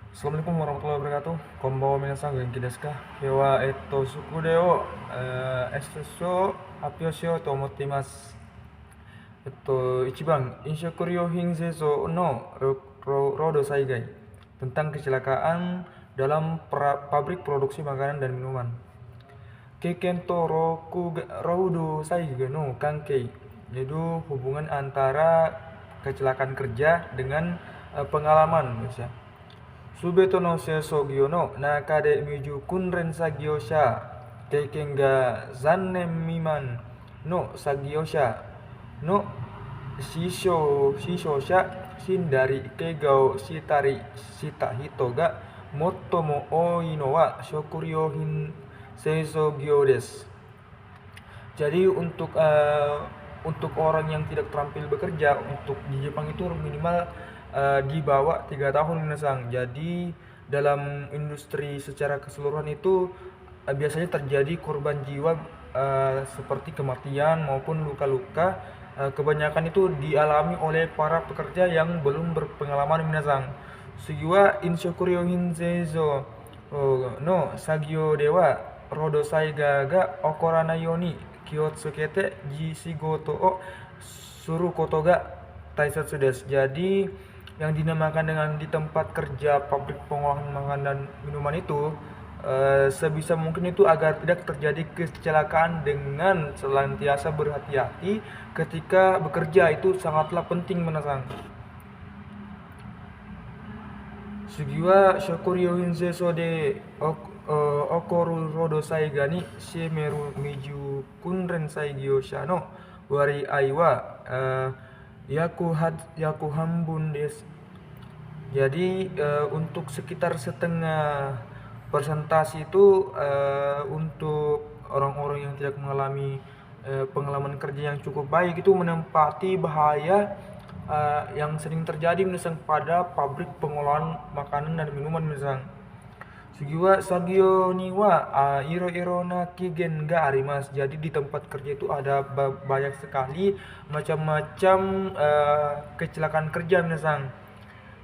Assalamualaikum warahmatullahi wabarakatuh. Konbanwa minasan, genki desu ka? Kyou wa sukude wo esusu happyou shiyou to omotte imasu. 1番、飲食料品製造の労働災害 tentang kecelakaan dalam pabrik produksi makanan dan minuman. Keiken to roudo saiga no kankei, yaitu hubungan antara kecelakaan kerja dengan pengalaman, ya. Subeto no seisogyo no naka de miju kunren sagyosha keiken ga zannen miman no sagyosha no shin dari kegao shita hito ga mottomo oi no wa shokuryouhin seisogyo desu. Jadi untuk orang yang tidak terampil bekerja untuk di Jepang itu minimal di bawah 3 tahun minasang. Jadi dalam industri secara keseluruhan itu biasanya terjadi korban jiwa seperti kematian maupun luka-luka. Kebanyakan itu dialami oleh para pekerja yang belum berpengalaman minasang. Sugiwa inshokuryo hinseizo no sagyo dewa rodosai ga okoranai yo ni kiotsukete jishigoto o suru koto ga taisatsu desu. Jadi yang dinamakan dengan di tempat kerja pabrik pengolahan makanan dan minuman itu sebisa mungkin itu agar tidak terjadi kecelakaan dengan senantiasa berhati-hati ketika bekerja itu sangatlah penting menasang. Sugiwa shokuryo hinseiso de okoru rodosai ga ni shimeru miju kunren saigyo-sha no wari ai wa yaku hambun desu. Jadi untuk sekitar setengah persentase itu untuk orang-orang yang tidak mengalami pengalaman kerja yang cukup baik itu menempati bahaya yang sering terjadi misalnya pada pabrik pengolahan makanan dan minuman misalnya. Sugiwa sagyo ni wa iro-iro na kigen ga arimasu. Jadi di tempat kerja itu ada banyak sekali macam-macam kecelakaan kerja misalnya.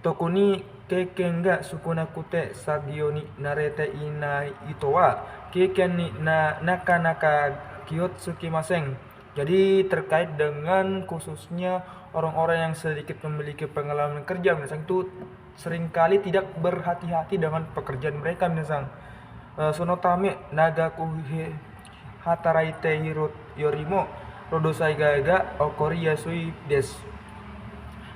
Toko ni keiken ga sukunakute sagyo ni narete inai ito wa keiken ni naka kiyotsukimasen. Jadi terkait dengan khususnya orang-orang yang sedikit memiliki pengalaman kerja misalnya itu seringkali tidak berhati-hati dengan pekerjaan mereka misalnya. Sono tame nagaku hataraite yorimo rodosai ga okori yasui desu.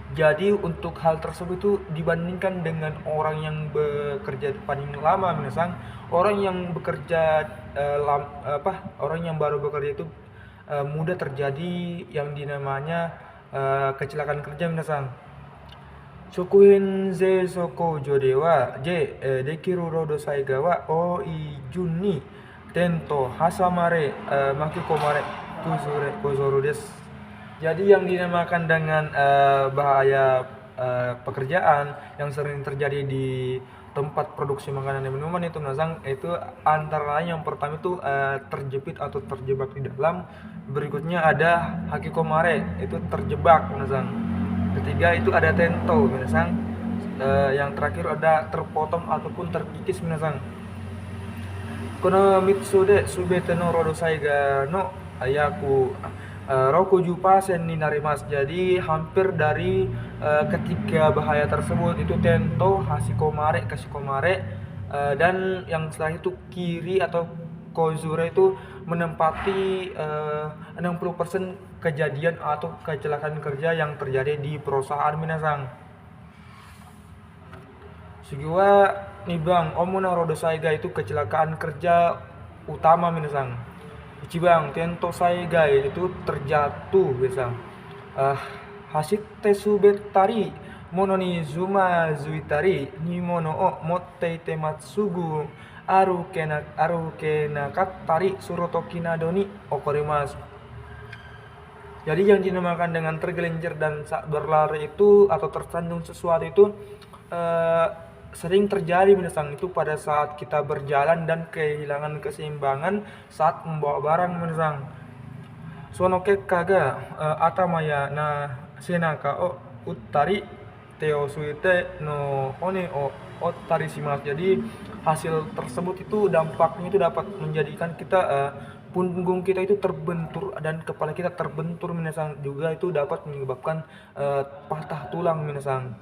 Jadi untuk hal tersebut itu dibandingkan dengan orang yang bekerja paling lama misalnya, orang yang bekerja orang yang baru bekerja itu mudah terjadi yang dinamanya kecelakaan kerja misalnya. Shokuhin ze soko jode wa dekiru rodosai ga wa oi jun ni tento hasamare makikomare kuzuru desu. Jadi yang dinamakan dengan bahaya pekerjaan yang sering terjadi di tempat produksi makanan dan minuman itu nasang itu antara lain yang pertama itu terjepit atau terjebak di dalam, berikutnya ada hakikomare itu terjebak nasang, ketiga itu ada tento nasang, yang terakhir ada terpotong ataupun terkikis nasang. Kono mitsude subete no rodosai ga no ayaku Roku ni narimas. Jadi hampir dari ketiga bahaya tersebut itu tento, kashikomare dan yang setelah itu kiri atau kozure itu menempati 60% kejadian atau kecelakaan kerja yang terjadi di perusahaan minasang. Sugiwa nibang omuna rodosai ga itu kecelakaan kerja utama minasang. Ichiban tento saigai itu terjatuh biasa. Hashite subetari mono ni zuma zuitari ni mono o motte ite matsugu aruke nakattari surotoki nado ni okorimasu. Jadi yang dinamakan dengan tergelincir dan berlari itu atau tersandung sesuatu itu sering terjadi minasang itu pada saat kita berjalan dan kehilangan keseimbangan saat membawa barang minasang. Sono kekka ga atamaya na senaka o uttari teo suite no hone o tarisimasu. Jadi hasil tersebut itu dampaknya itu dapat menjadikan kita punggung kita itu terbentur dan kepala kita terbentur minasang, juga itu dapat menyebabkan patah tulang minasang.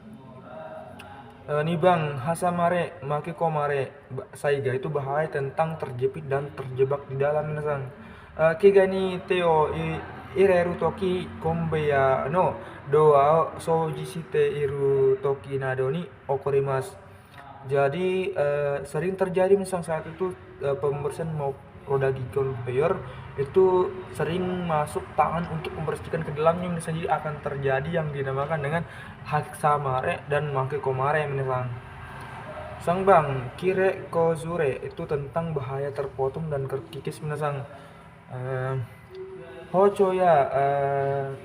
Nih bang, hasamare makikomare saiga itu bahaya tentang terjepit dan terjebak di dalam minasang. Kiga ni teo ireru toki kombeya no doa soji shite iru toki nado ni okorimasu. Jadi sering terjadi misal saat itu pembersihan mau roda gigi conveyor itu sering masuk tangan untuk membersihkan ke dalamnya misalnya, jadi akan terjadi yang dinamakan dengan haksamare dan makekomare misalnya. Sang bang, kire kozure itu tentang bahaya terpotong dan terkikis minasang. Hocho ya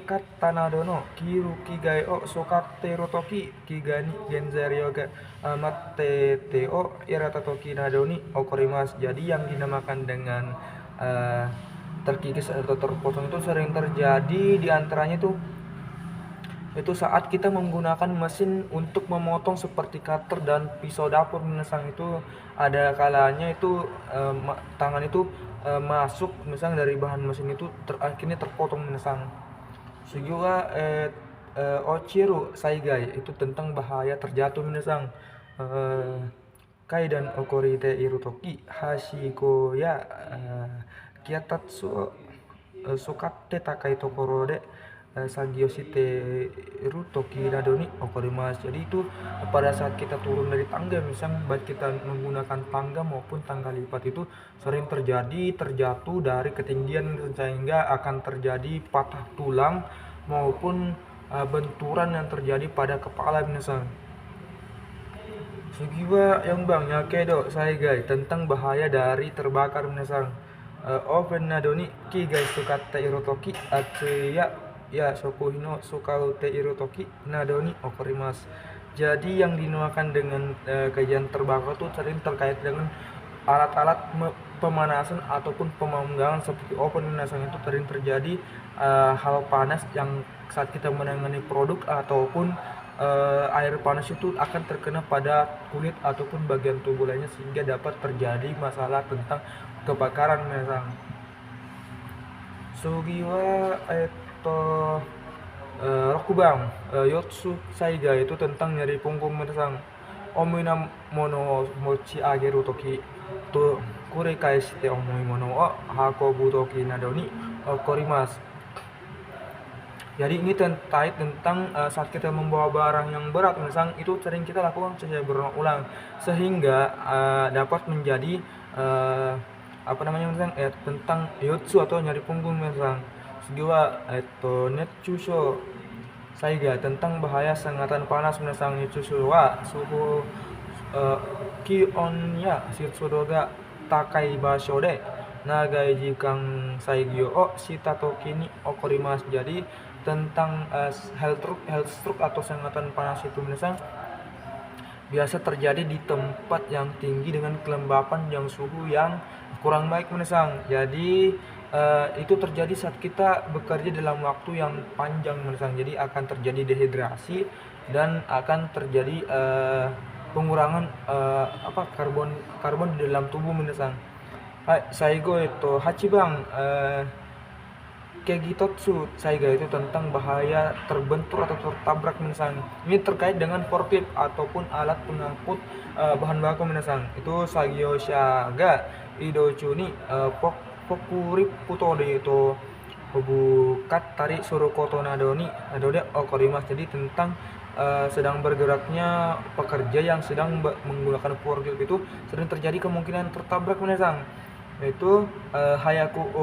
katana dono kiru kigai o sokatte rotoki kigani genzeri yoga matte te o irata toki nadoni okorimas. Jadi yang dinamakan dengan terkikis atau terpotong itu sering terjadi di antaranya itu saat kita menggunakan mesin untuk memotong seperti cutter dan pisau dapur minasang. Itu ada kalanya itu tangan itu masuk misalnya dari bahan mesin itu akhirnya terpotong minasang. Juga ochiru saigai itu tentang bahaya terjatuh minasang. Kai dan okorite iru toki hashiko ya kiatatsu sukatte takai tokoro de Sagioshite Rutoki Nadoni Okorimas. Jadi itu pada saat kita turun dari tangga, misalnya baik kita menggunakan tangga maupun tangga lipat, itu sering terjadi terjatuh dari ketinggian sehingga akan terjadi patah tulang maupun benturan yang terjadi pada kepala misalnya. Sugiwa yang bang yakedo saya guys tentang bahaya dari terbakar misalnya. Oven nadoni ki guys sukatta irotoki atsuya ya shokuhino sukaute irotoki nadoni okorimas. Jadi yang dinamakan dengan kejadian terbakar itu sering terkait dengan alat-alat pemanasan ataupun pemanggangan seperti oven minasang. Itu sering terjadi hal panas yang saat kita menangani produk ataupun air panas itu akan terkena pada kulit ataupun bagian tubuh lainnya sehingga dapat terjadi masalah tentang kebakaran minasang. Sugiwa Rokubang Yotsu Saiga itu tentang nyeri punggung minasang. Omina mono mochi ageru toki to kurekai shite omoi mono o hakobu toki nadoni okorimasu. Jadi ini terkait tentang saat kita membawa barang yang berat misalnya, itu sering kita lakukan secara berulang-ulang sehingga dapat menjadi tentang yotsu atau nyeri punggung misalnya. Segiwa netchusho saiga tentang bahaya sengatan panas misalnya. Netchusho wa suhu kion ya shitsudo ga takai basho de nagai jikang saigyo o shita toki ni okorimasu. Jadi tentang health stroke atau sengatan panas itu misalnya biasa terjadi di tempat yang tinggi dengan kelembapan yang suhu yang kurang baik misalnya. Jadi itu terjadi saat kita bekerja dalam waktu yang panjang misalnya. Jadi akan terjadi dehidrasi dan akan terjadi pengurangan karbon di dalam tubuh misalnya. Saigo itu hachibang Kegitotsu Saiga itu tentang bahaya terbentur atau tertabrak misalnya. Ini terkait dengan forklift ataupun alat pengangkut bahan baku misalnya. Itu Sagyosha ga Idochu ni Pokuri Putode itu bukat tarik surukoto nadoni nadode okorimas. Jadi tentang sedang bergeraknya pekerja yang sedang menggunakan forklift itu sering terjadi kemungkinan tertabrak misalnya. Itu hayaku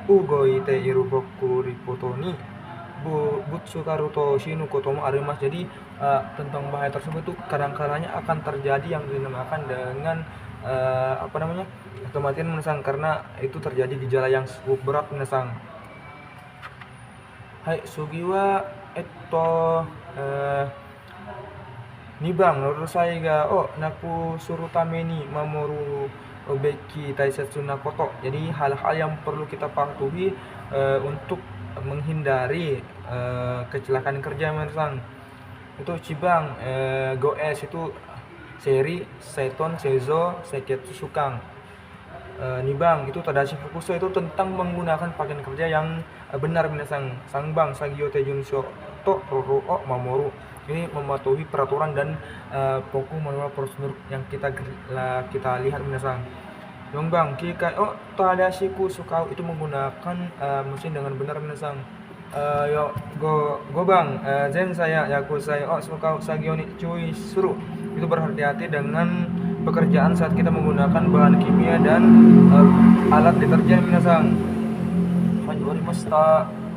ugoite iru boku ripoto ni butsukaru to shinu kotomo arimas. Jadi tentang bahaya tersebut itu kadang-kadangnya akan terjadi yang dinamakan dengan kematian menasang, karena itu terjadi gejala yang cukup berat menasang. Hai sugiwa nibang menurut saya ga naku suruh tameni mamoru obeki taisetsu nakoto. Jadi hal-hal yang perlu kita patuhi untuk menghindari kecelakaan kerja misalnya. Itu Cibang, Goes itu Seri, Seiton, Seizo, Seiketsu Sukang. Nibang itu Tadashi Fukuso itu tentang menggunakan pakaian kerja yang benar minasang. Sangbang Sagyo Tejunsho to Roro o Mamoru. Ini mematuhi peraturan dan pokok manual prosedur yang kita lihat minasang. Yongbang Kikai o Tadashi Kusukao itu menggunakan mesin dengan benar minasang. Yo go bang, zen saya yaku saya sukao sagyo ni cui suru. Itu berhati-hati dengan pekerjaan saat kita menggunakan bahan kimia dan alat deterjen minasang. Hanjori masta.